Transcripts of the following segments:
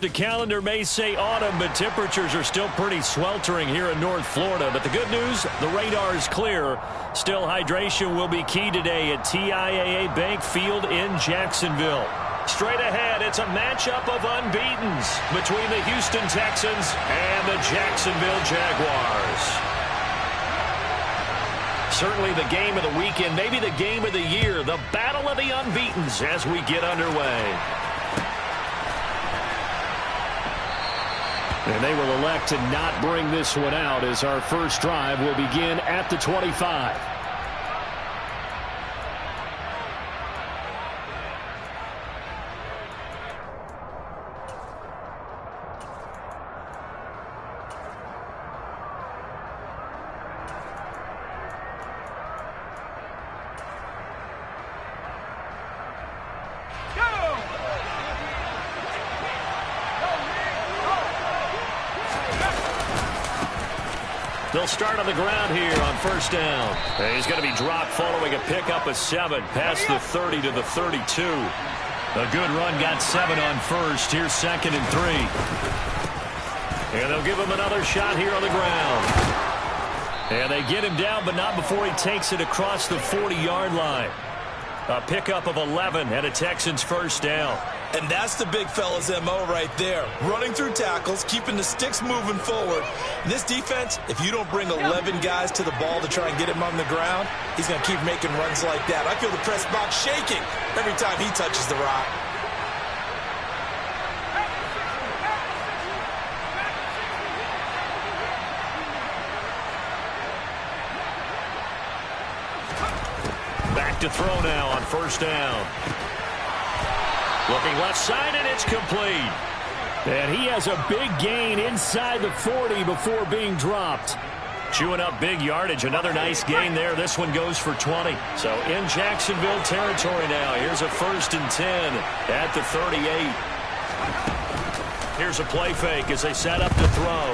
The calendar may say autumn, but temperatures are still pretty sweltering here in North Florida. But the good news, the radar is clear. Still, hydration will be key today at TIAA Bank Field in Jacksonville. Straight ahead, it's a matchup of unbeatens between the Houston Texans and the Jacksonville Jaguars. Certainly the game of the weekend, maybe the game of the year, the battle of the unbeatens as we get underway. And they will elect to not bring this one out as our first drive will begin at the 25. They'll start on the ground here on first down. And he's going to be dropped following a pickup of 7 past the 30 to the 32. A good run got 7 on first. Here's 2nd and 3. And they'll give him another shot here on the ground. And they get him down, but not before he takes it across the 40-yard line. A pickup of 11 and a Texans first down. And that's the big fella's MO right there. Running through tackles, keeping the sticks moving forward. And this defense, if you don't bring 11 guys to the ball to try and get him on the ground, he's going to keep making runs like that. I feel the press box shaking every time he touches the rock. Back to throw now on first down. Looking left side, and it's complete. And he has a big gain inside the 40 before being dropped. Chewing up big yardage. Another nice gain there. This one goes for 20. So in Jacksonville territory now. Here's a 1st and 10 at the 38. Here's a play fake as they set up to throw.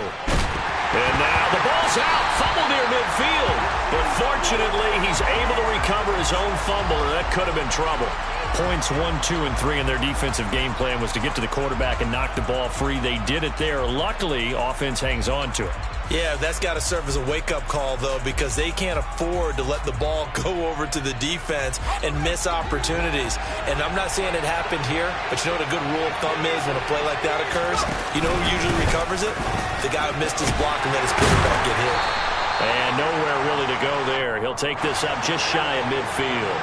And now the ball's out. Fumble near midfield. But fortunately, he's able to recover his own fumble, or that could have been trouble. Points 1, 2, and 3 in their defensive game plan was to get to the quarterback and knock the ball free. They did it there. Luckily, offense hangs on to it. Yeah, that's got to serve as a wake-up call, though, because they can't afford to let the ball go over to the defense and miss opportunities. And I'm not saying it happened here, but you know what a good rule of thumb is when a play like that occurs? You know who usually recovers it? The guy who missed his block and let his quarterback get hit. And nowhere really to go there. He'll take this up just shy of midfield.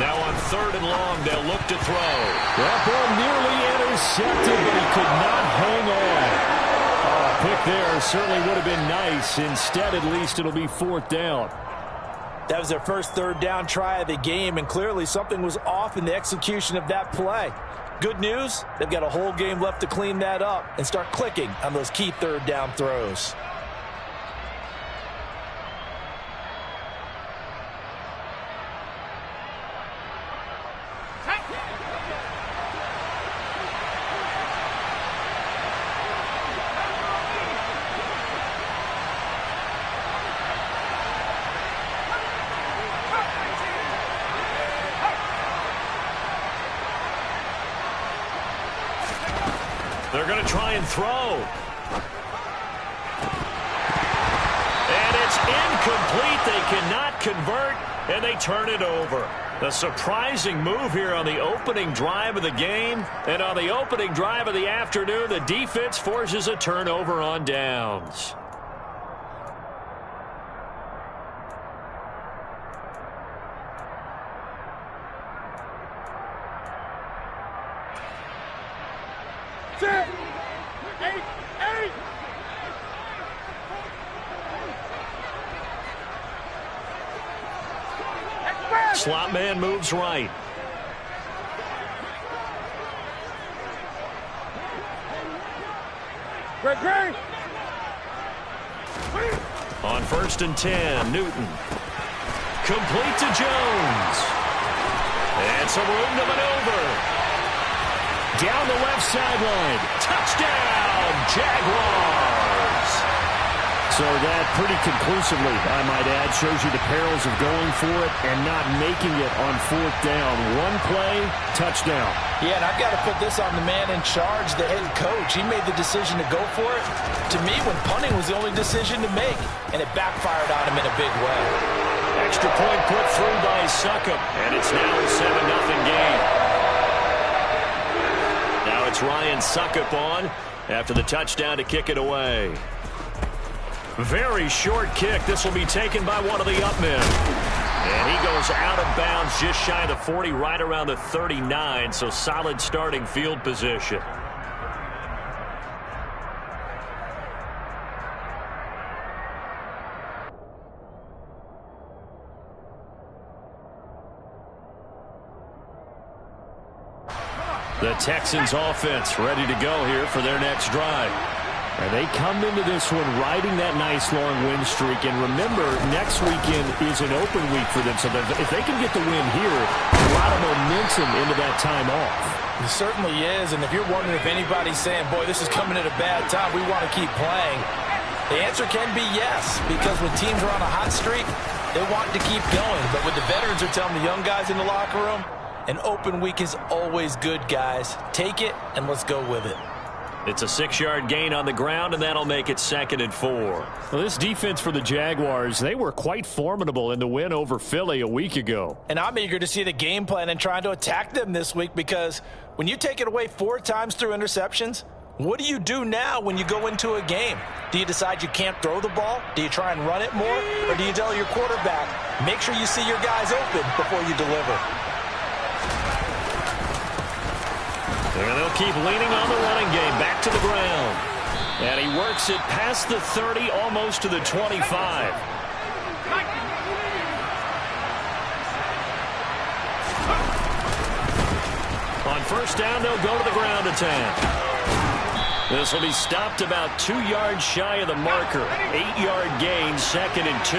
Now on 3rd and long, they'll look to throw. That ball nearly intercepted, but he could not hang on. Pick there certainly would have been nice. Instead, at least it'll be 4th down. That was their first 3rd down try of the game, and clearly something was off in the execution of that play. Good news, they've got a whole game left to clean that up and start clicking on those key 3rd down throws. They're going to try and throw. And it's incomplete. They cannot convert, and they turn it over. A surprising move here on the opening drive of the game. And on the opening drive of the afternoon, the defense forces a turnover on downs. Slot man moves right. On 1st and 10, Newton. Complete to Jones. And some room to maneuver. Down the left sideline. Touchdown, Jaguars. So that pretty conclusively, I might add, shows you the perils of going for it and not making it on 4th down. One play, touchdown. Yeah, and I've got to put this on the man in charge, the head coach. He made the decision to go for it. To me, when punting was the only decision to make, and it backfired on him in a big way. Extra point put through by Succop, and it's now a 7-0 game. Now it's Ryan Succop on after the touchdown to kick it away. Very short kick. This will be taken by one of the up men. And he goes out of bounds just shy of the 40, right around the 39, so solid starting field position. The Texans offense ready to go here for their next drive. And they come into this one riding that nice long win streak. And remember, next weekend is an open week for them. So if they can get the win here, a lot of momentum into that time off. It certainly is. And if you're wondering if anybody's saying, boy, this is coming at a bad time, we want to keep playing, the answer can be yes. Because when teams are on a hot streak, they want to keep going. But what the veterans are telling the young guys in the locker room, an open week is always good, guys. Take it, and let's go with it. It's a 6-yard gain on the ground, and that'll make it 2nd and 4. Well, this defense for the Jaguars, they were quite formidable in the win over Philly a week ago. And I'm eager to see the game plan and trying to attack them this week, because when you take it away 4 times through interceptions, what do you do now when you go into a game? Do you decide you can't throw the ball? Do you try and run it more? Or do you tell your quarterback, make sure you see your guys open before you deliver? And they'll keep leaning on the running game. Back to the ground. And he works it past the 30, almost to the 25. On 1st down, they'll go to the ground attack. This will be stopped about 2 yards shy of the marker. 8-yard gain, 2nd and 2.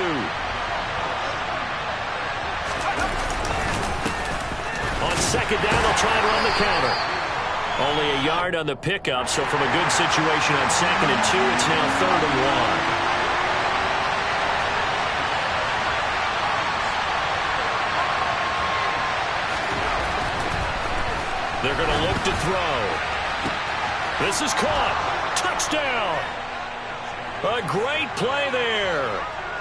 On 2nd down, they'll try and run the counter. Only a yard on the pickup, so from a good situation on 2nd and 2, it's now 3rd and 1. They're going to look to throw. This is caught. Touchdown. A great play there.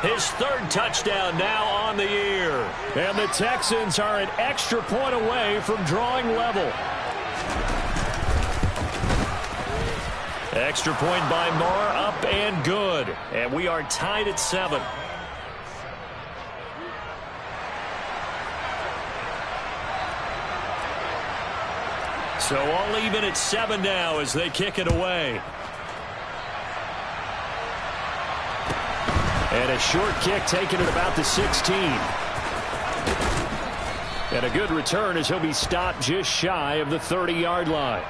His 3rd touchdown now on the year. And the Texans are an extra point away from drawing level. Extra point by Moore, up and good. And we are tied at 7. So all even at 7 now as they kick it away. And a short kick taken at about the 16. And a good return as he'll be stopped just shy of the 30-yard line.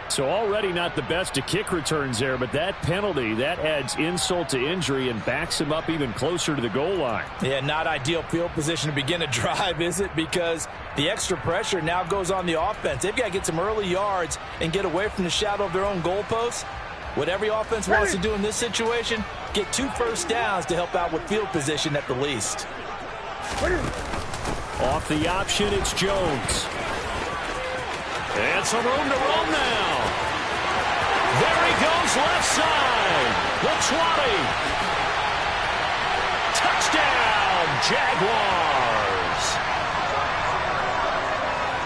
So already not the best of kick returns there, but that penalty, that adds insult to injury and backs him up even closer to the goal line. Yeah, not ideal field position to begin a drive, is it? Because the extra pressure now goes on the offense. They've got to get some early yards and get away from the shadow of their own goalposts. What every offense wants to do in this situation, get 2 first downs to help out with field position at the least. Off the option, it's Jones. And some room to roam now. There he goes, left side. The 20. Touchdown, Jaguars.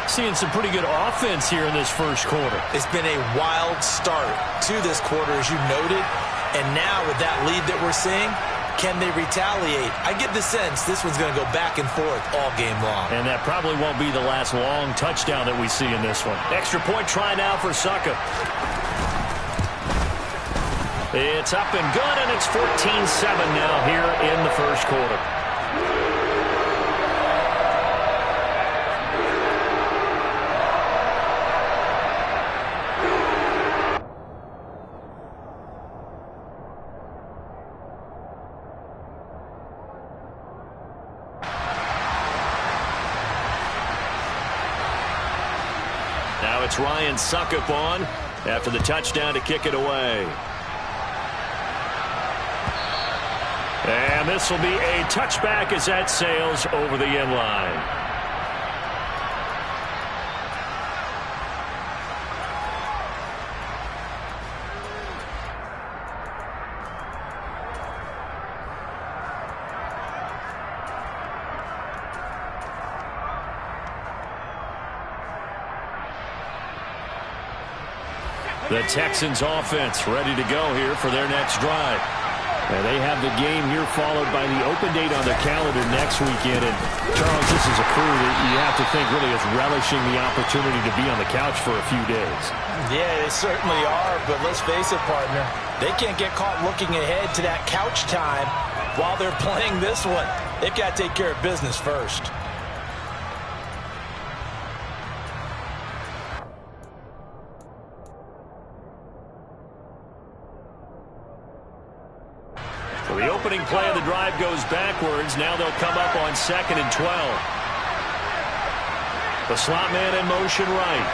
Seeing some pretty good offense here in this first quarter. It's been a wild start to this quarter, as you noted. And now with that lead that we're seeing, can they retaliate? I get the sense this one's going to go back and forth all game long. And that probably won't be the last long touchdown that we see in this one. Extra point try now for Succop. It's up and good, and it's 14-7 now here in the first quarter. Now it's Ryan Succop on after the touchdown to kick it away. And this will be a touchback as that sails over the end line. The Texans offense ready to go here for their next drive. And they have the game here followed by the open date on their calendar next weekend. And, Charles, this is a crew that you have to think really is relishing the opportunity to be on the couch for a few days. Yeah, they certainly are, but let's face it, partner. They can't get caught looking ahead to that couch time while they're playing this one. They've got to take care of business first. The opening play of the drive goes backwards. Now they'll come up on 2nd and 12. The slot man in motion right.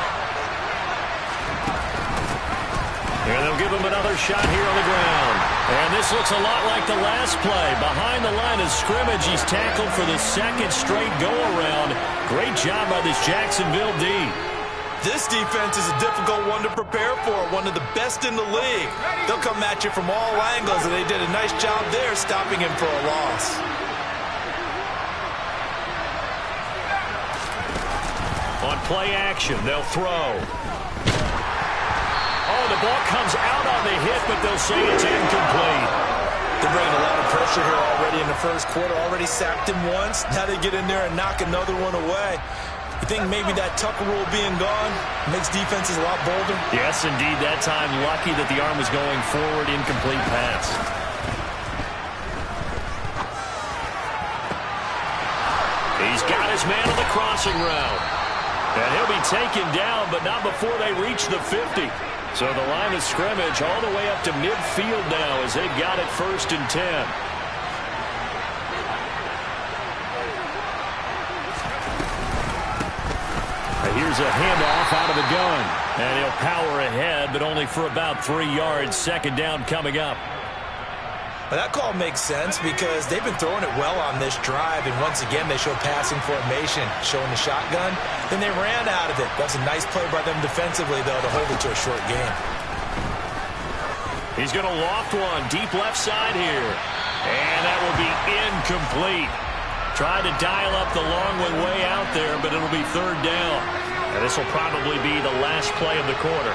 And they'll give him another shot here on the ground. And this looks a lot like the last play. Behind the line of scrimmage, he's tackled for the second straight go-around. Great job by this Jacksonville D. This defense is a difficult one to prepare for, one of the best in the league. They'll come at you from all angles, and they did a nice job there stopping him for a loss. On play action, they'll throw. Oh, the ball comes out on the hit, but they'll say it's incomplete. They're bringing a lot of pressure here already in the first quarter. Already sacked him once. Now they get in there and knock another one away. You think maybe that Tucker rule being gone makes defenses a lot bolder? Yes, indeed. That time, lucky that the arm was going forward. Incomplete pass. He's got his man on the crossing route. And he'll be taken down, but not before they reach the 50. So the line of scrimmage all the way up to midfield now as they've got it 1st and 10. Here's a handoff out of the gun. And he'll power ahead, but only for about 3 yards. 2nd down coming up. Well, that call makes sense because they've been throwing it well on this drive, and once again they show passing formation, showing the shotgun. Then they ran out of it. That's a nice play by them defensively, though, to hold it to a short game. He's going to loft one deep left side here. And that will be incomplete. Tried to dial up the long one way out there, but it'll be 3rd down. And this will probably be the last play of the quarter.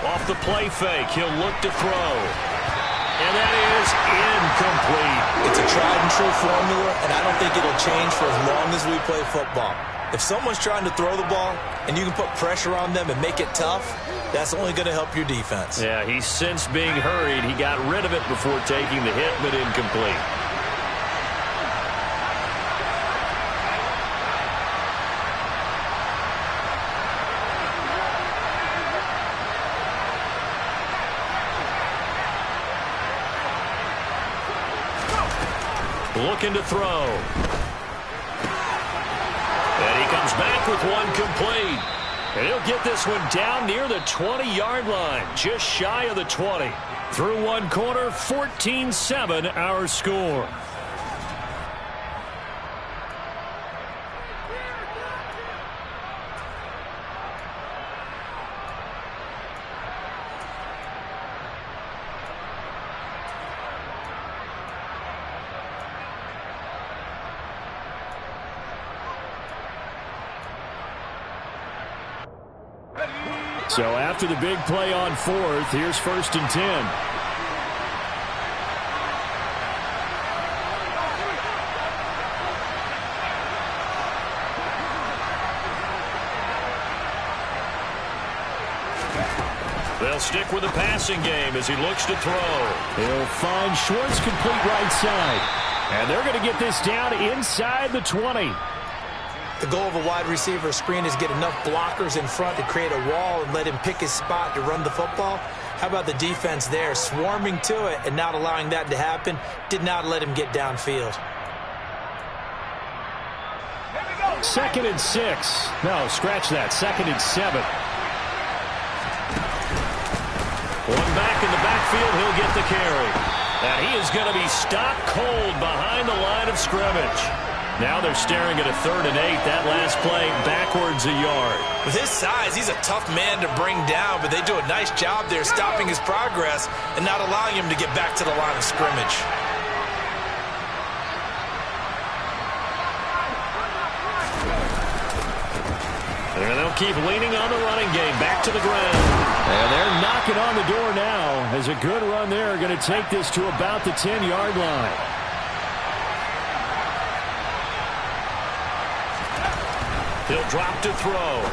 Off the play fake, he'll look to throw. And that is incomplete. It's a tried and true formula, and I don't think it'll change for as long as we play football. If someone's trying to throw the ball and you can put pressure on them and make it tough, that's only going to help your defense. Yeah, he's since being hurried. He got rid of it before taking the hit, but incomplete. Looking to throw. And he comes back with one complete. And he'll get this one down near the 20-yard line, just shy of the 20. Through one quarter, 14-7 our score. So after the big play on 4th, here's 1st and 10. They'll stick with the passing game as he looks to throw. He'll find Schwartz complete right side. And they're going to get this down inside the 20. The goal of a wide receiver screen is get enough blockers in front to create a wall and let him pick his spot to run the football. How about the defense there, swarming to it and not allowing that to happen? Did not let him get downfield. 2nd and 6. No, scratch that. 2nd and 7. One back in the backfield. He'll get the carry. And he is going to be stopped cold behind the line of scrimmage. Now they're staring at a 3rd and 8. That last play backwards a yard. With his size, he's a tough man to bring down, but they do a nice job there stopping his progress and not allowing him to get back to the line of scrimmage. And they'll keep leaning on the running game. Back to the ground. And they're knocking on the door now as a good run there. Going to take this to about the 10-yard line. He'll drop to throw.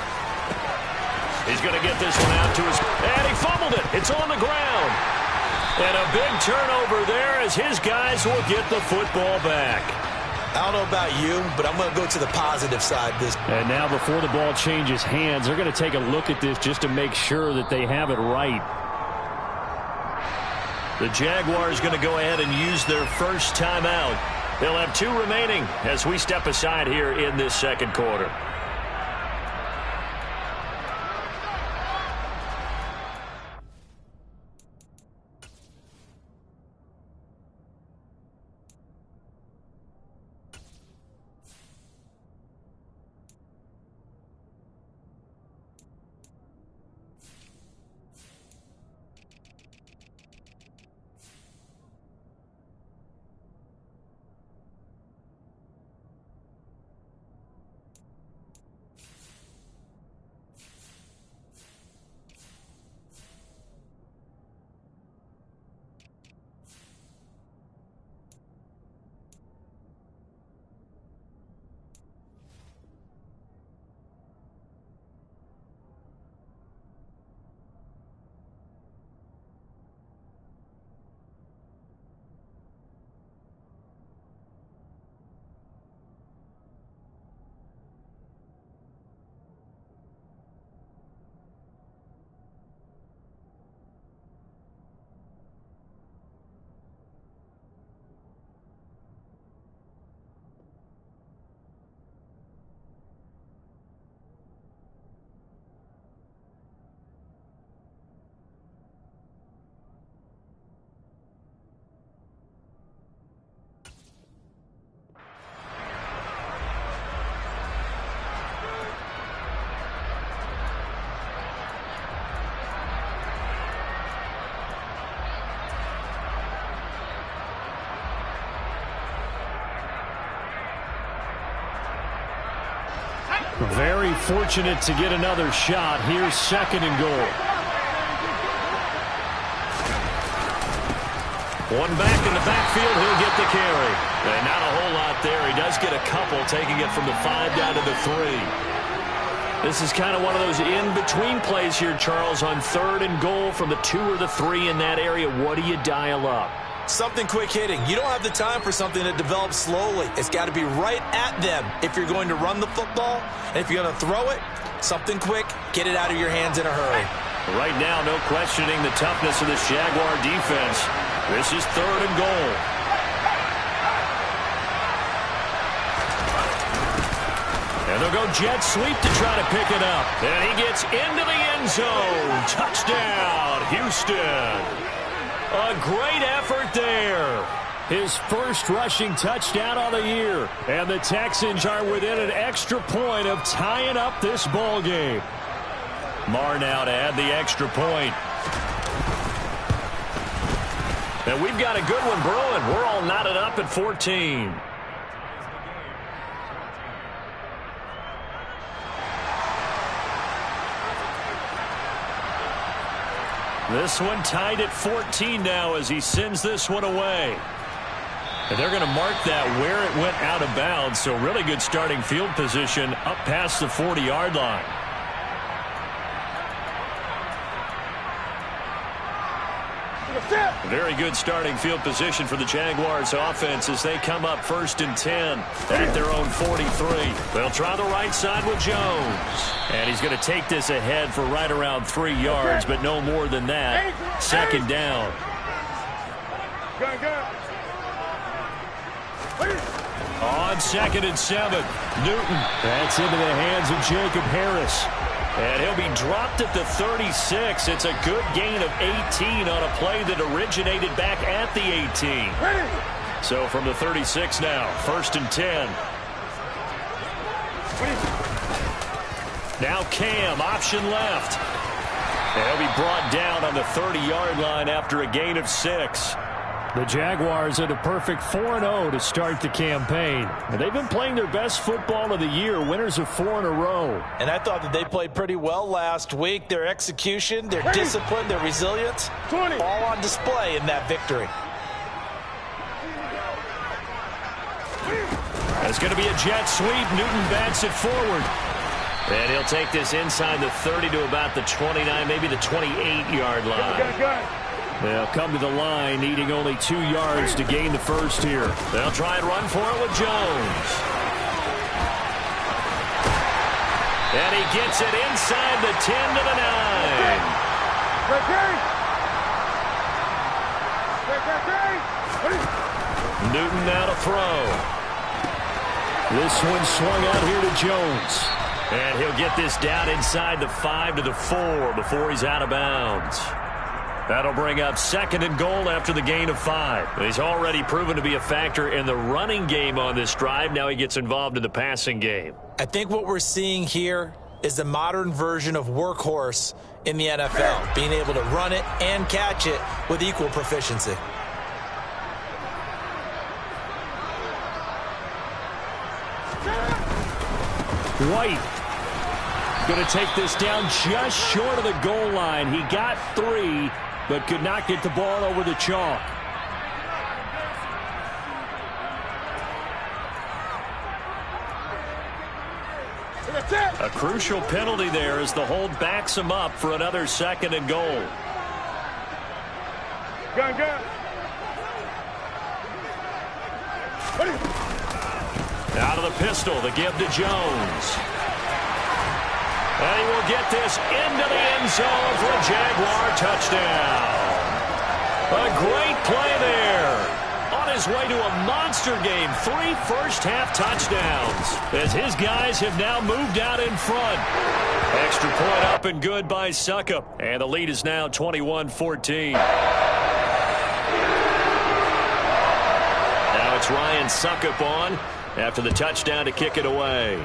He's going to get this one out to his... And he fumbled it. It's on the ground. And a big turnover there as his guys will get the football back. I don't know about you, but I'm going to go to the positive side this. And now before the ball changes hands, they're going to take a look at this just to make sure that they have it right. The Jaguars going to go ahead and use their first timeout. They'll have 2 remaining as we step aside here in this second quarter. Very fortunate to get another shot. Here's 2nd and goal. One back in the backfield. He'll get the carry. And not a whole lot there. He does get a couple, taking it from the 5 down to the 3. This is kind of one of those in-between plays here, Charles, on 3rd and goal from the 2 or the 3 in that area. What do you dial up? Something quick hitting. You don't have the time for something that develops slowly. It's got to be right at them if you're going to run the football. And if you're going to throw it, something quick, get it out of your hands in a hurry. Right now, no questioning the toughness of this Jaguar defense. This is 3rd and goal. And they'll go jet sweep to try to pick it up. And he gets into the end zone. Touchdown, Houston. A great effort there. His first rushing touchdown on the year. And the Texans are within an extra point of tying up this ball game. Marr now to add the extra point. And we've got a good one brewing. We're all knotted up at 14. This one tied at 14 now as he sends this one away. And they're going to mark that where it went out of bounds. So really good starting field position up past the 40-yard line. Very good starting field position for the Jaguars offense as they come up 1st and 10 at their own 43. They'll try the right side with Jones. And he's going to take this ahead for right around 3 yards, but no more than that. 2nd down. On 2nd and 7, Newton. That's into the hands of Jacob Harris. And he'll be dropped at the 36. It's a good gain of 18 on a play that originated back at the 18. So from the 36 now, 1st and 10. Now Cam, option left. And he'll be brought down on the 30-yard line after a gain of 6. The Jaguars had a perfect 4-0 to start the campaign. And they've been playing their best football of the year, winners of 4 in a row. And I thought that they played pretty well last week. Their execution, their discipline, their resilience, all on display in that victory. It's going to be a jet sweep. Newton bats it forward. And he'll take this inside the 30 to about the 29, maybe the 28-yard line. They'll come to the line, needing only 2 yards to gain the first here. They'll try and run for it with Jones. And he gets it inside the 10 to the 9. Newton now to throw. This one swung out here to Jones. And he'll get this down inside the 5 to the 4 before he's out of bounds. That'll bring up 2nd and goal after the gain of 5. He's already proven to be a factor in the running game on this drive. Now he gets involved in the passing game. I think what we're seeing here is the modern version of workhorse in the NFL, being able to run it and catch it with equal proficiency. White going to take this down just short of the goal line. He got 3, but could not get the ball over the chalk. A crucial penalty there as the hold backs him up for another 2nd and goal. Out of the pistol, the give to Jones. And he will get this into the end zone for a Jaguar touchdown. A great play there. On his way to a monster game, 3 first-half touchdowns, as his guys have now moved out in front. Extra point up and good by Suckup. And the lead is now 21-14. Now it's Ryan Suckup on after the touchdown to kick it away.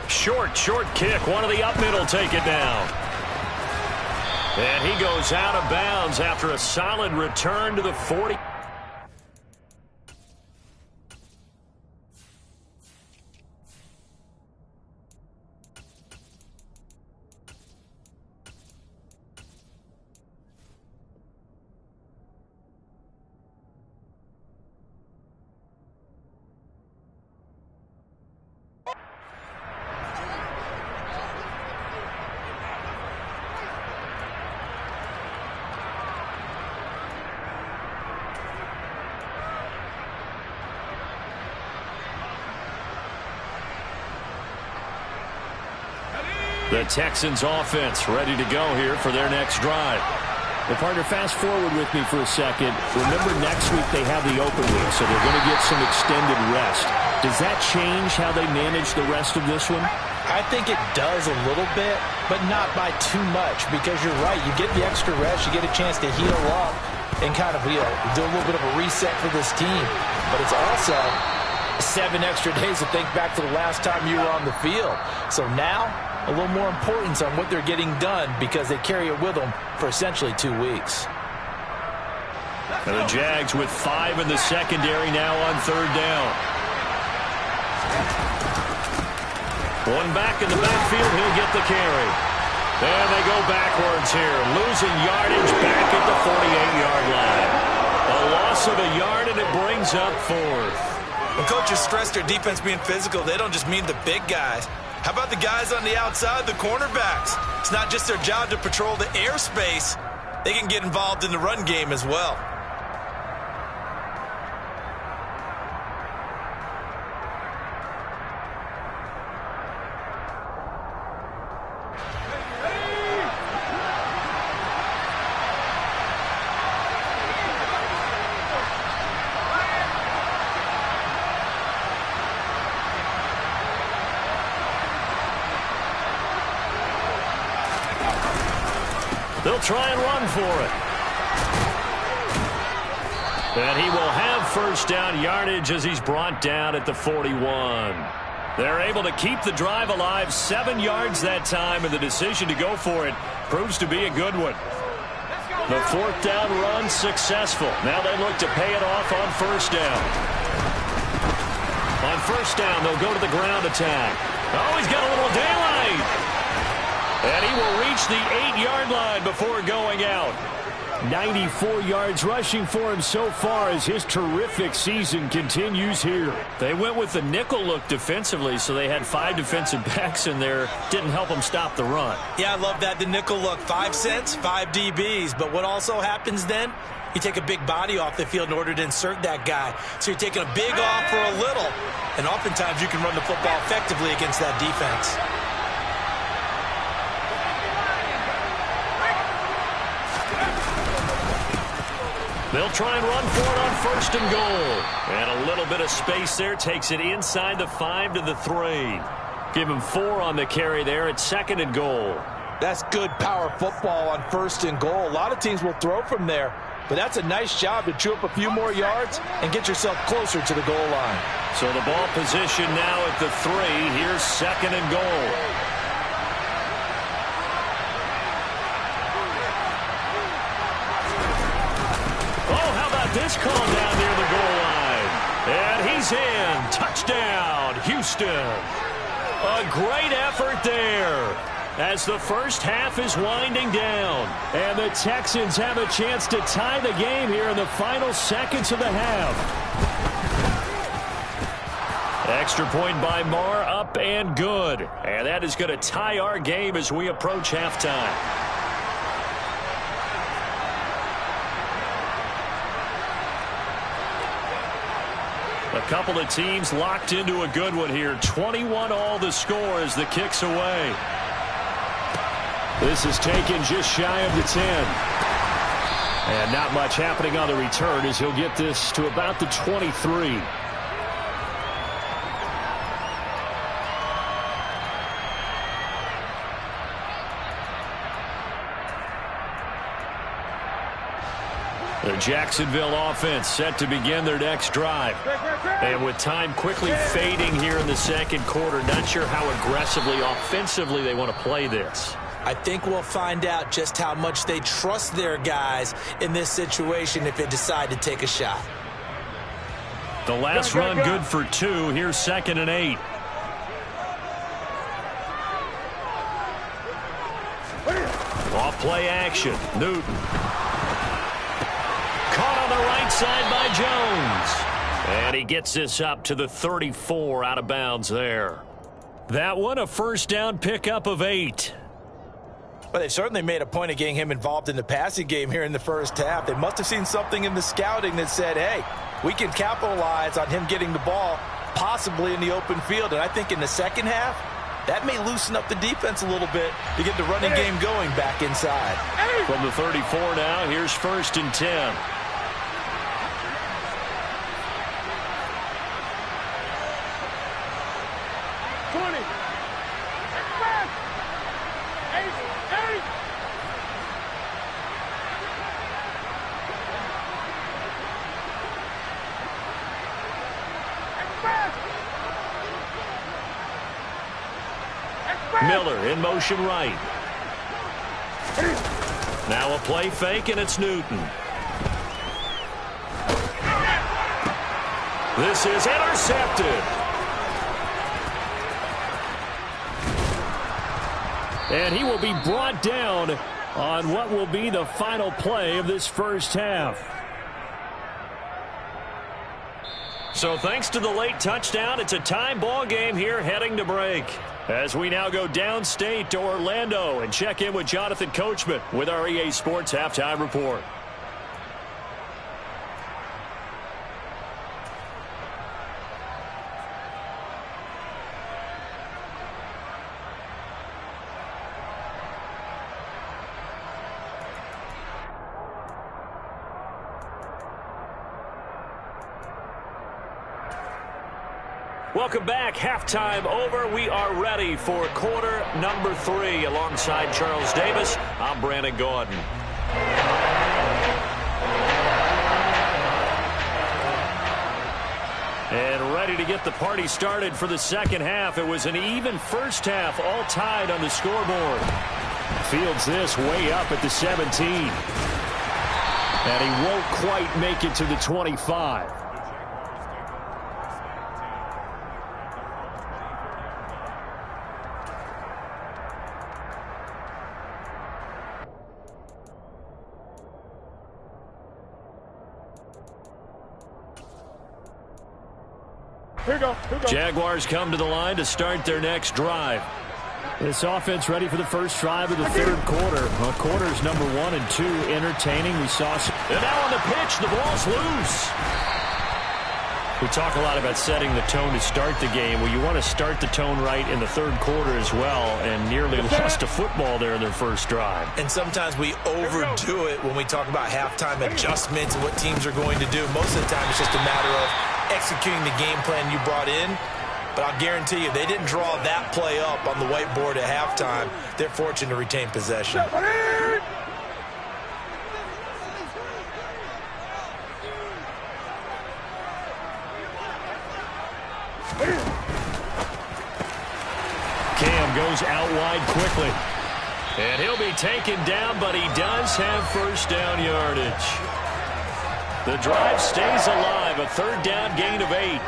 Short kick. One of the up middle take it down. And he goes out of bounds after a solid return to the 40. The Texans offense ready to go here for their next drive. Well, partner, fast forward with me for a second. Remember, next week they have the open week, so they're going to get some extended rest. Does that change how they manage the rest of this one? I think it does a little bit, but not by too much, because you're right. You get the extra rest, you get a chance to heal up and kind of, do a little bit of a reset for this team. But it's also 7 extra days to think back to the last time you were on the field. So now, a little more importance on what they're getting done because they carry it with them for essentially 2 weeks. And the Jags with 5 in the secondary now on 3rd down. One back in the backfield, he'll get the carry. And they go backwards here, losing yardage back at the 48-yard line. A loss of a yard, and it brings up 4th. When coaches stress their defense being physical, they don't just mean the big guys. How about the guys on the outside, the cornerbacks? It's not just their job to patrol the airspace. They can get involved in the run game as well. They'll try and run for it. And he will have first down yardage as he's brought down at the 41. They're able to keep the drive alive, 7 yards that time, and the decision to go for it proves to be a good one. The 4th down run successful. Now they look to pay it off on first down. On first down, they'll go to the ground attack. Oh, he's got a little daylight. And he will reach the 8-yard line before going out. 94 yards rushing for him so far as his terrific season continues here. They went with the nickel look defensively, so they had 5 defensive backs in there. Didn't help them stop the run. Yeah, I love that, the nickel look. 5 cents, 5 DBs. But what also happens then? You take a big body off the field in order to insert that guy. So you're taking a big off for a little. And oftentimes you can run the football effectively against that defense. They'll try and run for it on first and goal. And a little bit of space there takes it inside the 5 to the 3. Give him 4 on the carry there at 2nd and goal. That's good power football on first and goal. A lot of teams will throw from there, but that's a nice job to chew up a few more yards and get yourself closer to the goal line. So the ball position now at the 3. Here's 2nd and goal. This call down near the goal line. And he's in. Touchdown, Houston. A great effort there as the first half is winding down. And the Texans have a chance to tie the game here in the final seconds of the half. Extra point by Marr, up and good. And that is going to tie our game as we approach halftime. A couple of teams locked into a good one here. 21 all the score as the kick's away. This is taken just shy of the 10. And not much happening on the return as he'll get this to about the 23. The Jacksonville offense set to begin their next drive. And with time quickly fading here in the second quarter, not sure how aggressively, offensively they want to play this. I think we'll find out just how much they trust their guys in this situation if they decide to take a shot. The last run good for 2. Here's 2nd and 8. Off play action. Newton. Caught on the right side by Jones. And he gets this up to the 34 out of bounds there. That one a first down pickup of 8. Well, they've certainly made a point of getting him involved in the passing game here in the first half. They must have seen something in the scouting that said, hey, we can capitalize on him getting the ball possibly in the open field. And I think in the second half, that may loosen up the defense a little bit to get the running game going back inside. From the 34 now, here's 1st and 10. Miller in motion right. Now a play fake, and it's Newton. This is intercepted. And he will be brought down on what will be the final play of this first half. So thanks to the late touchdown, it's a time ball game here heading to break. As we now go downstate to Orlando and check in with Jonathan Coachman with our EA Sports Halftime Report. Welcome back. Halftime over. We are ready for quarter number 3. Alongside Charles Davis, I'm Brandon Gordon. And ready to get the party started for the second half. It was an even first half, all tied on the scoreboard. Fields this way up at the 17. And he won't quite make it to the 25. Here we go. Jaguars come to the line to start their next drive. This offense ready for the first drive of the third quarter. Quarters number 1 and 2 entertaining. We saw some. And now on the pitch, the ball's loose. We talk a lot about setting the tone to start the game. Well, you want to start the tone right in the third quarter as well, and nearly lost a football there in their first drive. And sometimes we overdo it when we talk about halftime adjustments and what teams are going to do. Most of the time, it's just a matter of executing the game plan you brought in. But I'll guarantee you, they didn't draw that play up on the whiteboard at halftime. They're fortunate to retain possession. Cam goes out wide quickly. And he'll be taken down, but he does have first down yardage. The drive stays alive, a third down gain of 8.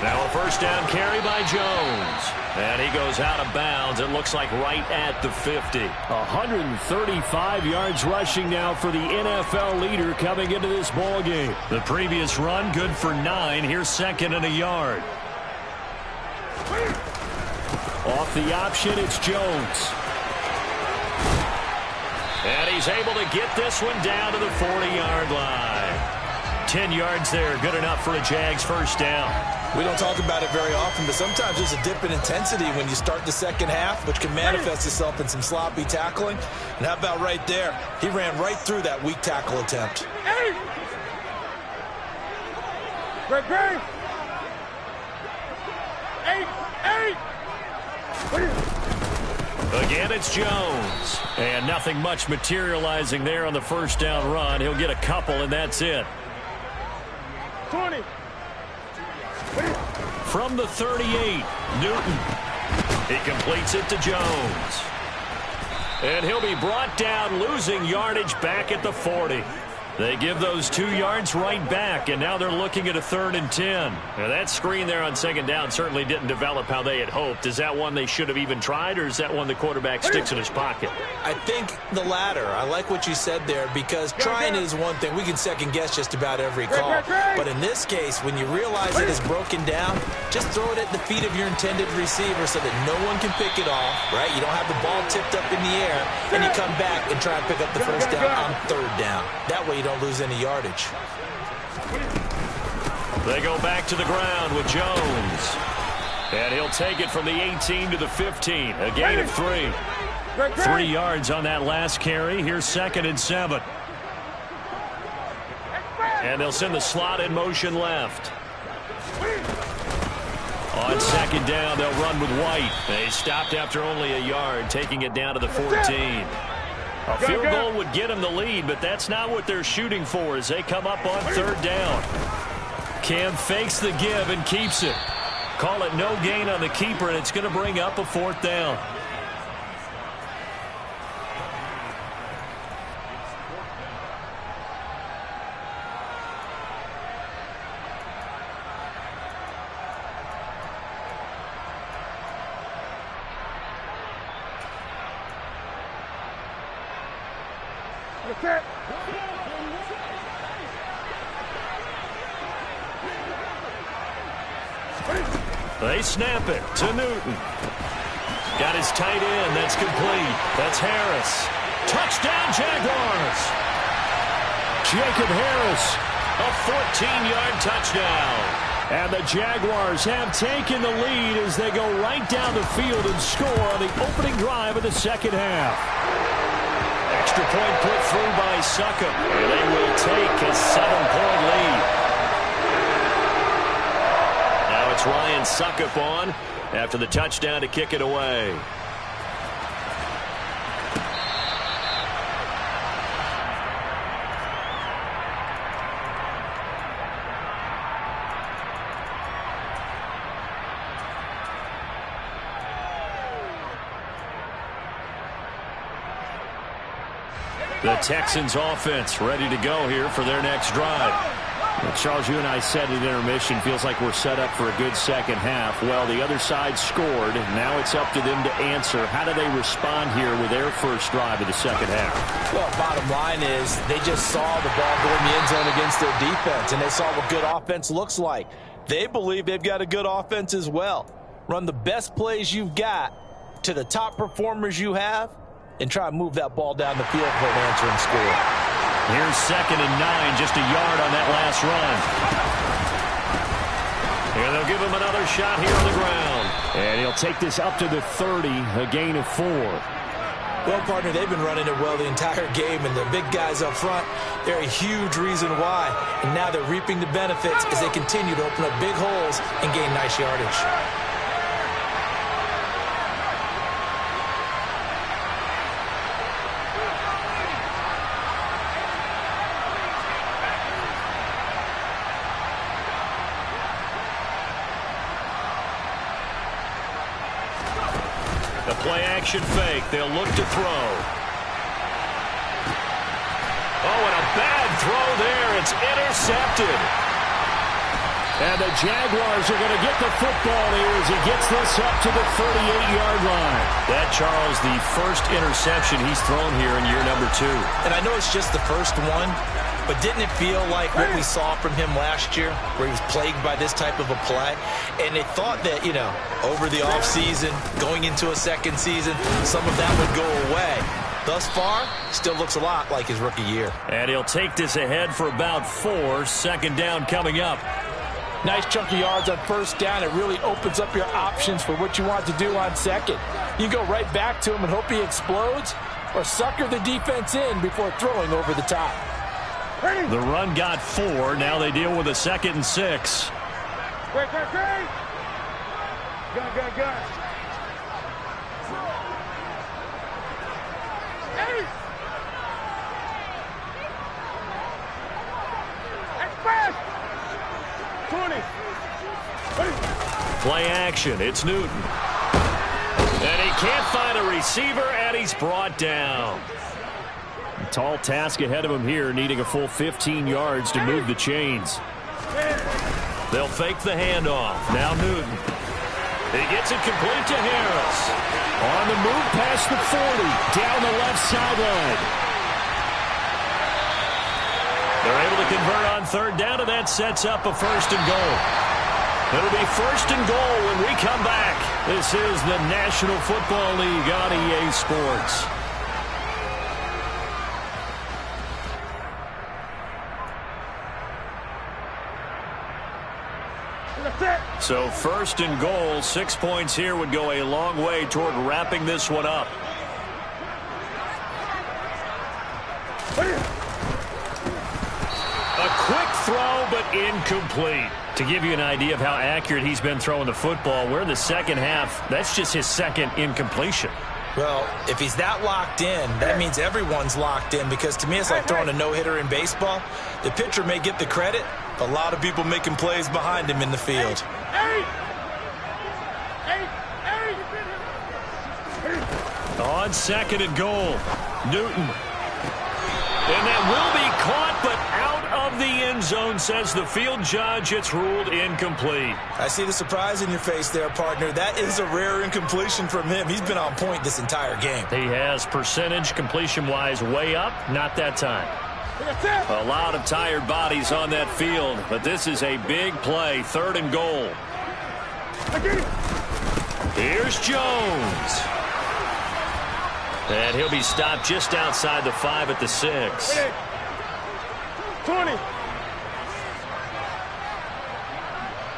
Now a first down carry by Jones. And he goes out of bounds. It looks like right at the 50. 135 yards rushing now for the NFL leader coming into this ball game. The previous run good for 9. Here's second and a yard. Off the option, it's Jones. And he's able to get this one down to the 40-yard line. 10 yards there, good enough for a Jags first down. We don't talk about it very often, but sometimes there's a dip in intensity when you start the second half, which can manifest itself in some sloppy tackling. And how about right there? He ran right through that weak tackle attempt. Again, it's Jones. And nothing much materializing there on the first down run. He'll get a couple, and that's it. 20. From the 38, Newton. He completes it to Jones. And he'll be brought down, losing yardage back at the 40. They give those 2 yards right back, and now they're looking at a 3rd and 10. Now, that screen there on second down certainly didn't develop how they had hoped. Is that one they should have even tried, or is that one the quarterback sticks in his pocket? I think the latter. I like what you said there, because trying is one thing. We can second-guess just about every call. But in this case, when you realize it is broken down, just throw it at the feet of your intended receiver so that no one can pick it off, right? You don't have the ball tipped up in the air, and you come back and try and pick up the first down on 3rd down. That way you don't lose any yardage. They go back to the ground with Jones. And he'll take it from the 18 to the 15. A gain of 3. 3 yards on that last carry. Here's 2nd and 7. And they'll send the slot in motion left. On second down, they'll run with White. They stopped after only a yard, taking it down to the 14. A field goal would get them the lead, but that's not what they're shooting for as they come up on 3rd down. Cam fakes the give and keeps it. Call it no gain on the keeper, and it's going to bring up a 4th down. They snap it to Newton. Got his tight end. That's complete. That's Harris. Touchdown, Jaguars. Jacob Harris, a 14-yard touchdown. And the Jaguars have taken the lead as they go right down the field and score on the opening drive of the second half. Extra extra point put through by Succop. And they will take a 7-point lead. Now it's Ryan Succop on after the touchdown to kick it away. The Texans offense ready to go here for their next drive. Well, Charles, you and I said at intermission, feels like we're set up for a good second half. Well, the other side scored. Now it's up to them to answer. How do they respond here with their first drive of the second half? Well, bottom line is they just saw the ball go in the end zone against their defense, and they saw what good offense looks like. They believe they've got a good offense as well. Run the best plays you've got to the top performers you have, and try to move that ball down the field for an answering score. Here's 2nd and 9, just a yard on that last run. And they'll give him another shot here on the ground. And he'll take this up to the 30, a gain of 4. Well, partner, they've been running it well the entire game, and the big guys up front, they're a huge reason why. And now they're reaping the benefits as they continue to open up big holes and gain nice yardage. The play-action fake. They'll look to throw. Oh, and a bad throw there. It's intercepted. And the Jaguars are going to get the football here as he gets this up to the 38-yard line. That, Charles, the first interception he's thrown here in year number 2. And I know it's just the first one, but didn't it feel like what we saw from him last year, where he was plagued by this type of a play? And they thought that, you know, over the offseason, going into a second season, some of that would go away. Thus far, still looks a lot like his rookie year. And he'll take this ahead for about 4. 2nd down coming up. Nice chunk of yards on first down. It really opens up your options for what you want to do on second. You go right back to him and hope he explodes, or sucker the defense in before throwing over the top. The run got 4. Now they deal with a 2nd and 6. Great. Go. Hey! That's fast! 20. Play action. It's Newton. And he can't find a receiver, and he's brought down. A tall task ahead of him here, needing a full 15 yards to move the chains. They'll fake the handoff. Now Newton. He gets it complete to Harris. On the move past the 40, down the left sideline. They're able to convert on 3rd down, and that sets up a 1st and goal. It'll be 1st and goal when we come back. This is the National Football League on EA Sports. So 1st and goal, 6 points here would go a long way toward wrapping this one up. A quick throw, but incomplete. To give you an idea of how accurate he's been throwing the football, we're in the second half. That's just his 2nd incompletion. Well, if he's that locked in, that means everyone's locked in, because to me it's like throwing a no-hitter in baseball. The pitcher may get the credit, but a lot of people making plays behind him in the field. On 2nd and goal, Newton. And that will be caught, but out of the end zone, says the field judge. It's ruled incomplete. I see the surprise in your face there, partner. That is a rare incompletion from him. He's been on point this entire game. He has percentage completion-wise way up. Not that time. A lot of tired bodies on that field, but this is a big play. 3rd and goal. Here's Jones. And he'll be stopped just outside the 5 at the 6. 20.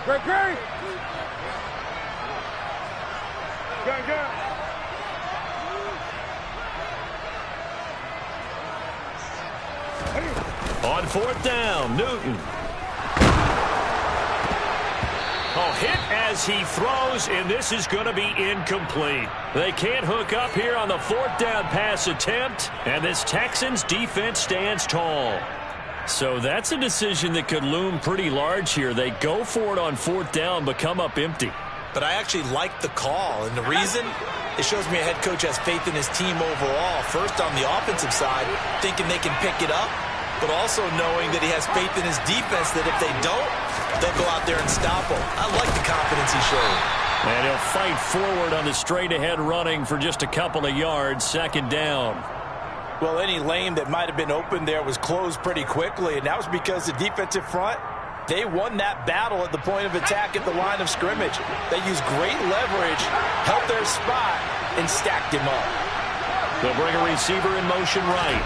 Great. Go. On fourth down, Newton. Oh, hit as he throws, and this is going to be incomplete. They can't hook up here on the fourth down pass attempt, and this Texans defense stands tall. So that's a decision that could loom pretty large here. They go for it on fourth down, but come up empty. But I actually like the call, and the reason? It shows me a head coach has faith in his team overall. First, on the offensive side, thinking they can pick it up, but also knowing that he has faith in his defense that if they don't, they'll go out there and stop him. I like the confidence he showed. And he'll fight forward on the straight-ahead running for just a couple of yards, second down. Well, any lane that might have been open there was closed pretty quickly, and that was because the defensive front, they won that battle at the point of attack at the line of scrimmage. They used great leverage, held their spot, and stacked him up. They'll bring a receiver in motion right.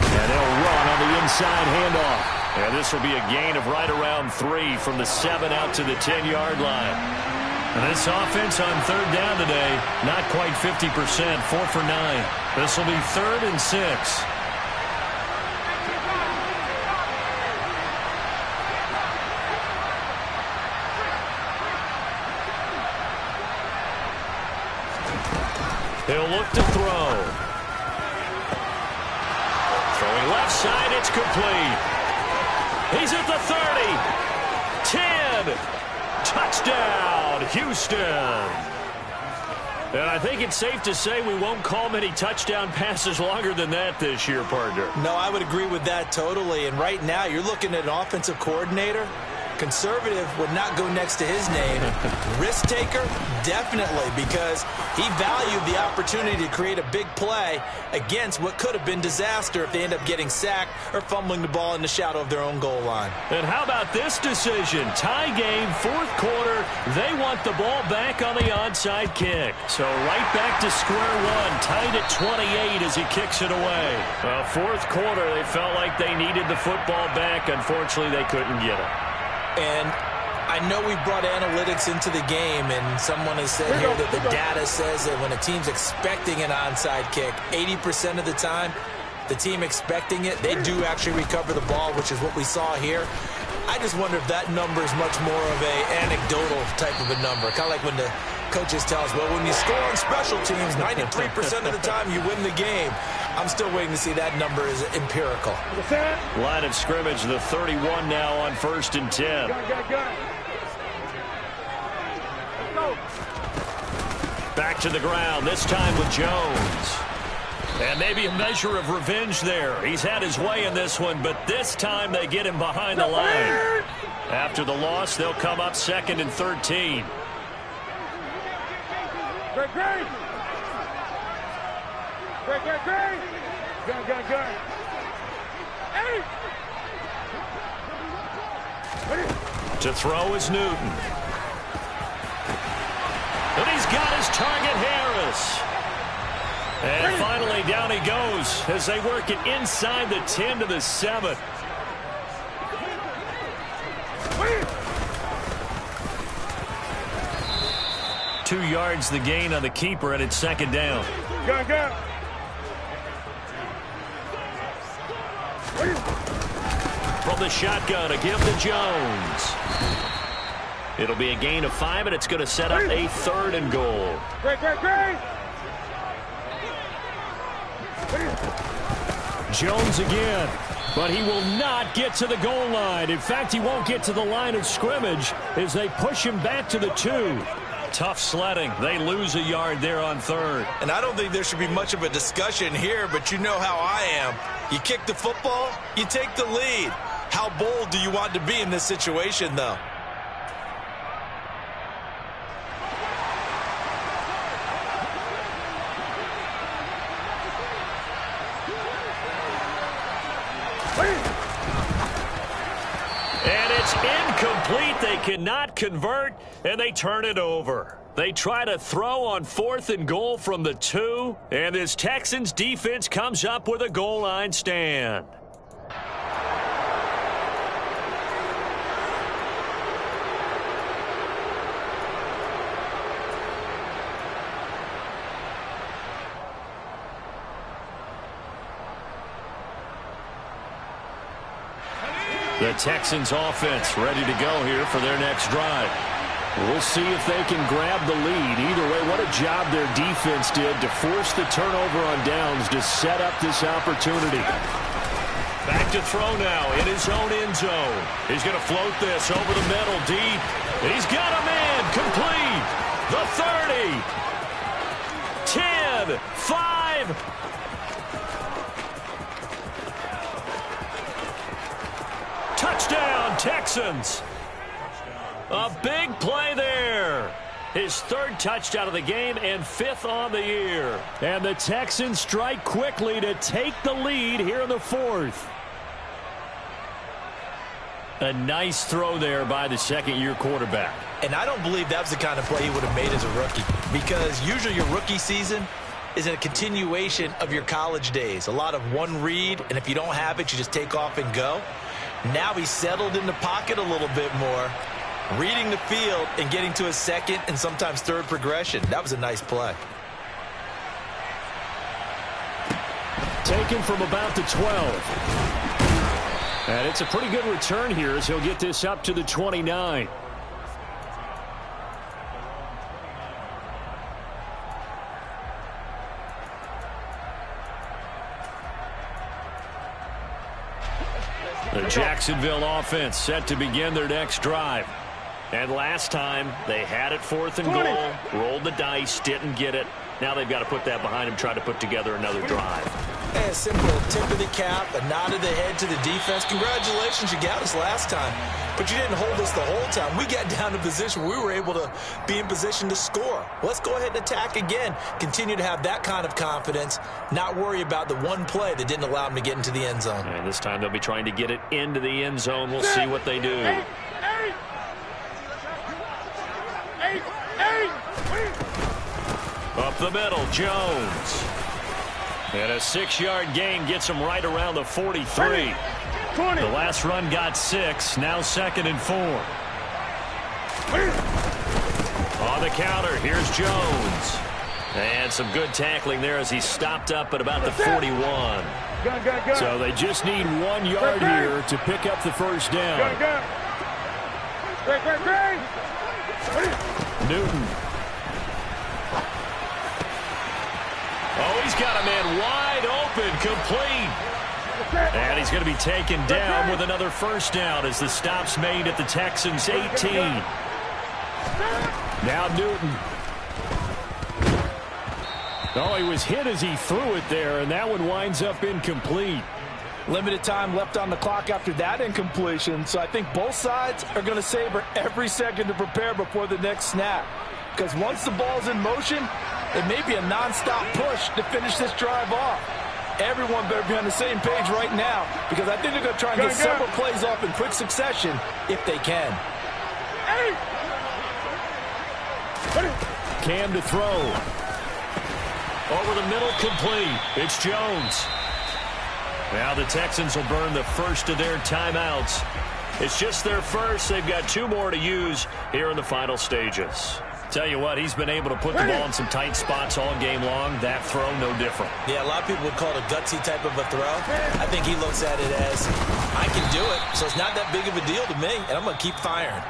And they'll run on the inside handoff. And this will be a gain of right around 3 from the 7 out to the 10-yard line. And this offense on third down today, not quite 50%, 4 for 9. This will be 3rd and 6. He'll look to throw. Throwing left side, it's complete. He's at the 30. 10. Touchdown, Houston. And I think it's safe to say we won't call many touchdown passes longer than that this year, partner. No, I would agree with that totally. And right now, you're looking at an offensive coordinator. Conservative would not go next to his name. Risk taker, definitely, because he valued the opportunity to create a big play against what could have been disaster if they end up getting sacked or fumbling the ball in the shadow of their own goal line. And how about this decision? Tie game, fourth quarter. They want the ball back on the onside kick. So right back to square one, tied at 28 as he kicks it away. Fourth quarter, they felt like they needed the football back. Unfortunately, they couldn't get it. And I know we've brought analytics into the game, and someone has said here that the data says that when a team's expecting an onside kick, 80% of the time, the team expecting it, they do actually recover the ball, which is what we saw here. I just wonder if that number is much more of a anecdotal type of a number, kind of like when the coaches tell us, well, when you score on special teams, 93% of the time you win the game. I'm still waiting to see that number is empirical. Line of scrimmage, the 31 now on 1st and 10. Back to the ground, this time with Jones. And maybe a measure of revenge there. He's had his way in this one, but this time they get him behind the line. After the loss, they'll come up 2nd and 13. To throw is Newton. And he's got his target, Harris. And finally, down he goes as they work it inside the 10 to the 7. Two yards the gain on the keeper, and it's 2nd down. Go. From the shotgun, a give to Jones. It'll be a gain of 5, and it's going to set up a 3rd and goal. Great. Jones again, but he will not get to the goal line. In fact, he won't get to the line of scrimmage as they push him back to the 2. Tough sledding. They lose a yard there on 3rd. And I don't think there should be much of a discussion here, but you know how I am. You kick the football, you take the lead. How bold do you want to be in this situation, though? And it's incomplete. They cannot convert, and they turn it over. They try to throw on 4th and goal from the 2, and this Texans defense comes up with a goal line stand. The Texans offense ready to go here for their next drive. We'll see if they can grab the lead. Either way, what a job their defense did to force the turnover on downs to set up this opportunity. Back to throw now in his own end zone. He's going to float this over the middle deep. He's got a man complete. The 30. 10. 5. Touchdown, Texans. A big play there. His third touchdown of the game and 5th on the year. And the Texans strike quickly to take the lead here in the 4th. A nice throw there by the second-year quarterback. And I don't believe that was the kind of play he would have made as a rookie, because usually your rookie season is a continuation of your college days. A lot of one read, and if you don't have it, you just take off and go. Now he's settled in the pocket a little bit more, reading the field and getting to his second and sometimes third progression. That was a nice play. Taken from about the 12. And it's a pretty good return here as he'll get this up to the 29. The Jacksonville offense set to begin their next drive. And last time, they had it 4th and goal, rolled the dice, didn't get it. Now they've got to put that behind them, try to put together another drive. Hey, a simple tip of the cap, a nod of the head to the defense. Congratulations, you got us last time. But you didn't hold us the whole time. We got down to a position where we were able to be in position to score. Let's go ahead and attack again. Continue to have that kind of confidence, not worry about the one play that didn't allow them to get into the end zone. And this time they'll be trying to get it into the end zone. We'll see what they do. 8. Up the middle, Jones. And a 6-yard gain gets him right around the 43. 20. The last run got 6, now 2nd and 4. On the counter, here's Jones. And some good tackling there as he stopped up at about the 41. Gun. So they just need 1 yard here to pick up the first down. Gun. Great. Newton. Oh, he's got a man wide open, complete. And he's going to be taken down with another first down as the stop's made at the Texans' 18. Now Newton. Oh, he was hit as he threw it there, and that one winds up incomplete. Limited time left on the clock after that incompletion, so I think both sides are going to savor every second to prepare before the next snap. Because once the ball's in motion, it may be a nonstop push to finish this drive off. Everyone better be on the same page right now, because I think they're going to try and get several plays off in quick succession if they can. Cam to throw. Over the middle, complete. It's Jones. Now the Texans will burn the first of their timeouts. It's just their first. They've got 2 more to use here in the final stages. Tell you what, he's been able to put the ball in some tight spots all game long. That throw, no different. Yeah, a lot of people would call it a gutsy type of a throw. I think he looks at it as, I can do it, so it's not that big of a deal to me, and I'm going to keep firing.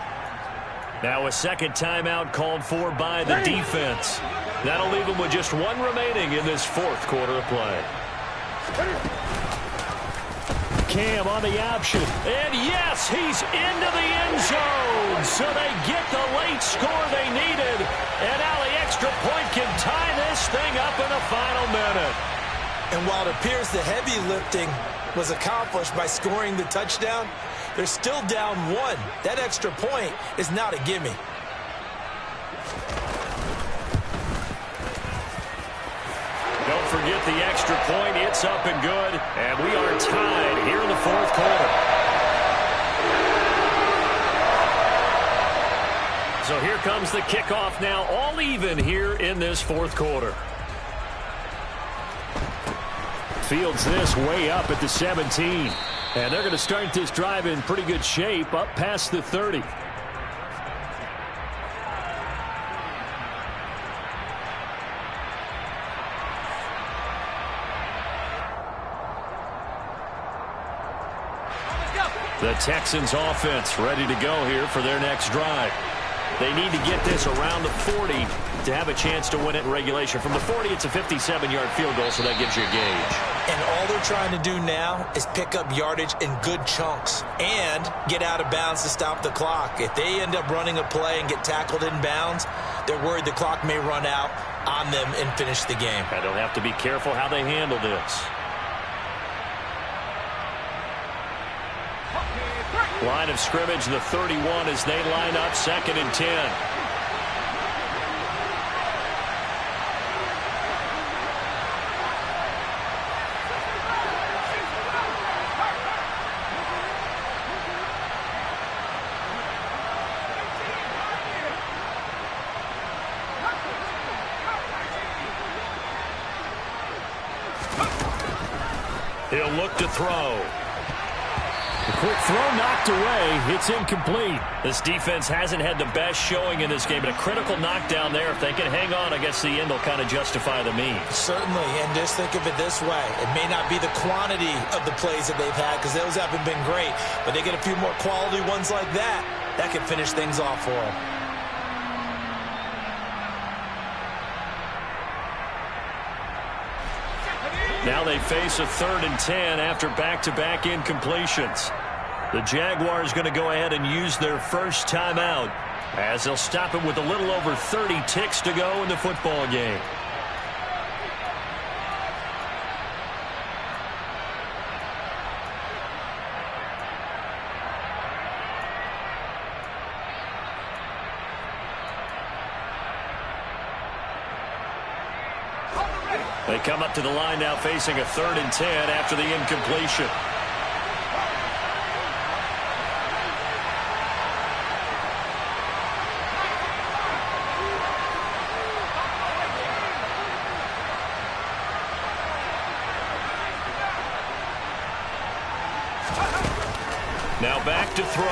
Now a second timeout called for by the defense. That'll leave them with just 1 remaining in this 4th quarter of play. Cam on the option. And yes, he's into the end zone. So they get the late score they needed. And now the extra point can tie this thing up in the final minute. And while it appears the heavy lifting was accomplished by scoring the touchdown, they're still down 1. That extra point is not a gimme. Don't forget the extra point. It's up and good. And we are tied here in the 4th quarter. So here comes the kickoff now, all even here in this 4th quarter. Fields this way up at the 17. And they're going to start this drive in pretty good shape up past the 30. The Texans offense ready to go here for their next drive. They need to get this around the 40 to have a chance to win it in regulation. From the 40, it's a 57-yard field goal, so that gives you a gauge. And all they're trying to do now is pick up yardage in good chunks and get out of bounds to stop the clock. If they end up running a play and get tackled in bounds, they're worried the clock may run out on them and finish the game. And they'll have to be careful how they handle this. Line of scrimmage, the 31 as they line up, 2nd and 10. He'll look to throw. The quick throw knocked away. It's incomplete. This defense hasn't had the best showing in this game, but a critical knockdown there. If they can hang on, I guess the end will kind of justify the means. Certainly, and just think of it this way. It may not be the quantity of the plays that they've had because those haven't been great, but they get a few more quality ones like that. That can finish things off for them. Now they face a 3rd and 10 after back-to-back incompletions. The Jaguars going to go ahead and use their first timeout as they'll stop it with a little over 30 ticks to go in the football game. They come up to the line now facing a 3rd and 10 after the incompletion. Now back to throw.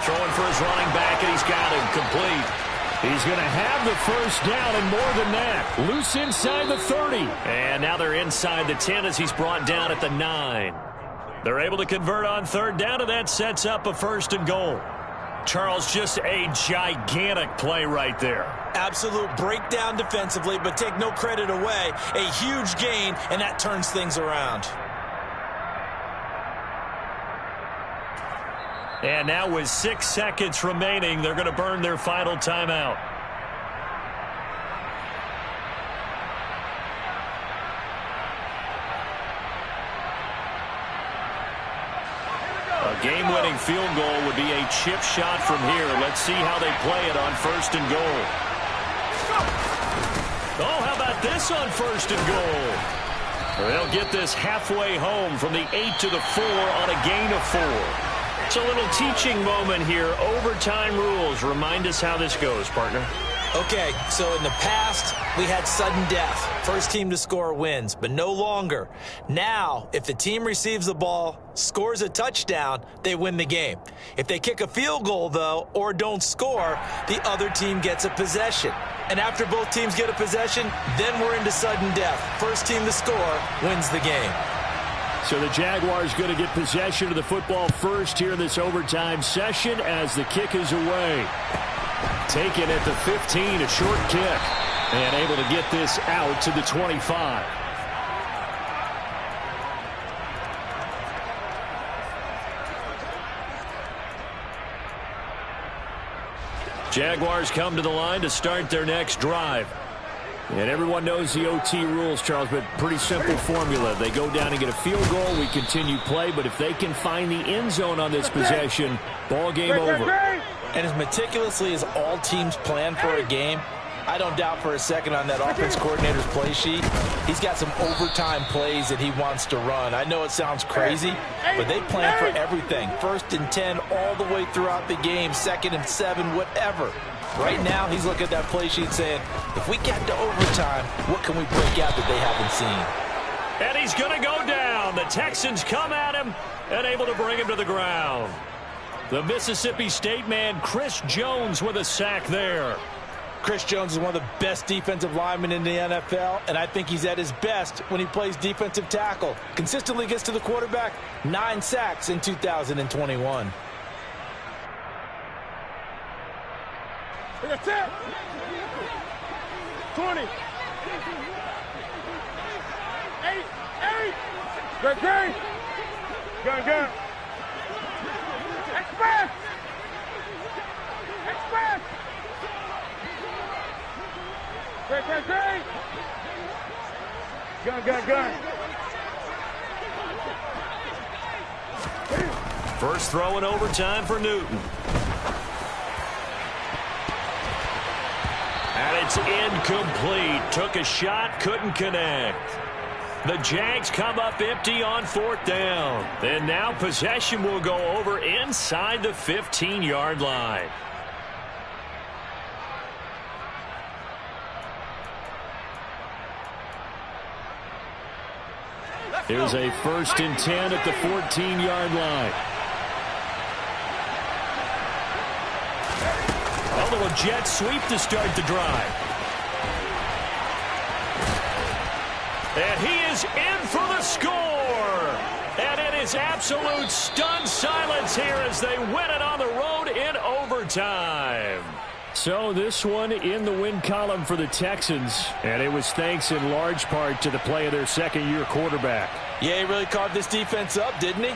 Throwing for his running back, and he's got him complete. He's going to have the first down and more than that. Loose inside the 30. And now they're inside the 10 as he's brought down at the 9. They're able to convert on 3rd down, and that sets up a 1st and goal. Charles, just a gigantic play right there. Absolute breakdown defensively, but take no credit away. A huge gain, and that turns things around. And now with 6 seconds remaining, they're going to burn their final timeout. A game-winning field goal would be a chip shot from here. Let's see how they play it on 1st and goal. Oh, how about this on 1st and goal? They'll get this halfway home from the 8 to the 4 on a gain of 4. It's a little teaching moment here. Overtime rules. Remind us how this goes, partner. Okay, so in the past, we had sudden death. First team to score wins, but no longer. Now, if the team receives the ball, scores a touchdown, they win the game. If they kick a field goal, though, or don't score, the other team gets a possession. And after both teams get a possession, then we're into sudden death. First team to score wins the game. So the Jaguars going to get possession of the football first here in this overtime session as the kick is away. Taken at the 15, a short kick. And able to get this out to the 25. Jaguars come to the line to start their next drive. And everyone knows the OT rules, Charles, but pretty simple formula. They go down and get a field goal. We continue play, but if they can find the end zone on this possession, ball game over. And as meticulously as all teams plan for a game, I don't doubt for a second on that offense coordinator's play sheet, he's got some overtime plays that he wants to run. I know it sounds crazy, but they plan for everything. 1st and 10 all the way throughout the game, 2nd and 7, whatever. Right now, he's looking at that play sheet saying, if we get to overtime, what can we break out that they haven't seen? And he's going to go down. The Texans come at him and able to bring him to the ground. The Mississippi State man, Chris Jones, with a sack there. Chris Jones is one of the best defensive linemen in the NFL, and I think he's at his best when he plays defensive tackle. Consistently gets to the quarterback, 9 sacks in 2021. That's it. 20. 8. Good game. Gun. Express. Great. Gun. First throw in overtime for Newton. And it's incomplete. Took a shot, couldn't connect. The Jags come up empty on 4th down. And now possession will go over inside the 15-yard line. Here's a 1st and 10 at the 14-yard line. A little jet sweep to start the drive. And he is in for the score. And it is absolute stunned silence here as they win it on the road in overtime. So this one in the win column for the Texans, and it was thanks in large part to the play of their second-year quarterback. Yeah, he really carved this defense up, didn't he?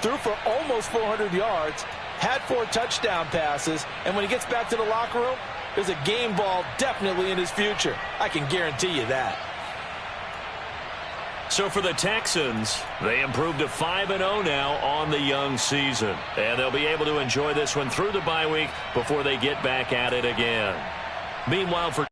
Threw for almost 400 yards, had 4 touchdown passes, and when he gets back to the locker room, there's a game ball definitely in his future. I can guarantee you that. So for the Texans, they improved to 5-0 now on the young season. And they'll be able to enjoy this one through the bye week before they get back at it again. Meanwhile, for